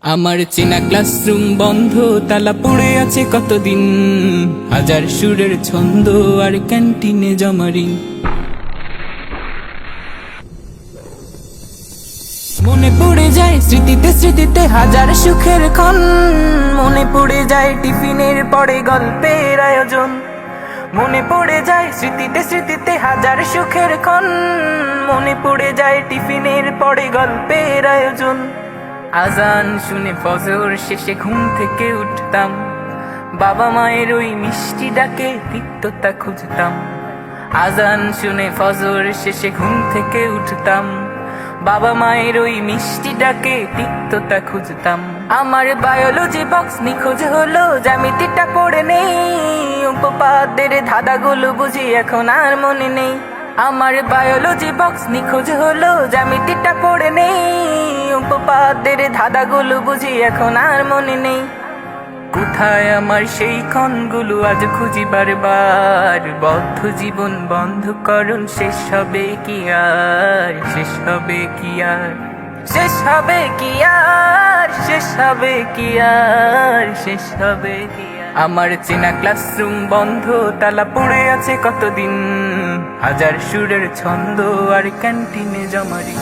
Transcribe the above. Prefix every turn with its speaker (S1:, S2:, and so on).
S1: আমার চেনা ক্লাসরুম বন্ধ, তালা পড়ে আছে কতদিন। হাজার সুরের ছন্দ আর ক্যান্টিনে জমারিন। মনে পড়ে যায় স্মৃতিতে স্মৃতিতে হাজার সুখের ক্ষণ। মনে পড়ে যায় টিফিনের পরে গল্পের আয়োজন। মনে পড়ে যায় স্মৃতিতে স্মৃতিতে হাজার সুখের ক্ষণ। মনে পড়ে যায় টিফিনের পরে গল্পের আয়োজন। আজান শুনে ফজর শেষে ঘুম থেকে উঠতাম, বাবা মায়ের ওই মিষ্টি ডাকে তিক্ততা খুঁজতাম। আজান শুনে ফজর শেষে ঘুম থেকে উঠতাম, বাবা মায়ের ওই মিষ্টি ডাকে তিক্ততা খুঁজতাম। আমার বায়োলজি বক্স নিখোঁজ হলো, জ্যামিতিটা পড়ে নেই। উপপাদ্যের ধাঁধাগুলো বুঝি এখন আর মনে নেই। আমার বায়োলজি বক্স নিখোঁজ হলো, জ্যামিতিটা পড়ে নেই। উপপাদ্যের ধাঁধাগুলো বুঝি এখন আর মনে নেই। কোথায় আমার সেই ক্ষণগুলো আজ খুঁজি বারবার। বদ্ধ জীবন বন্ধকরণ শেষ হবে কি আর, শেষ হবে কি আর, শেষ হবে কি আর, শেষ হবে কি আর, শেষ হবে কি আর। আমার চেনা ক্লাসরুম বন্ধ, তালা পড়ে আছে কতদিন। হাজার সুরের ছন্দ আর ক্যান্টিনে জমারি।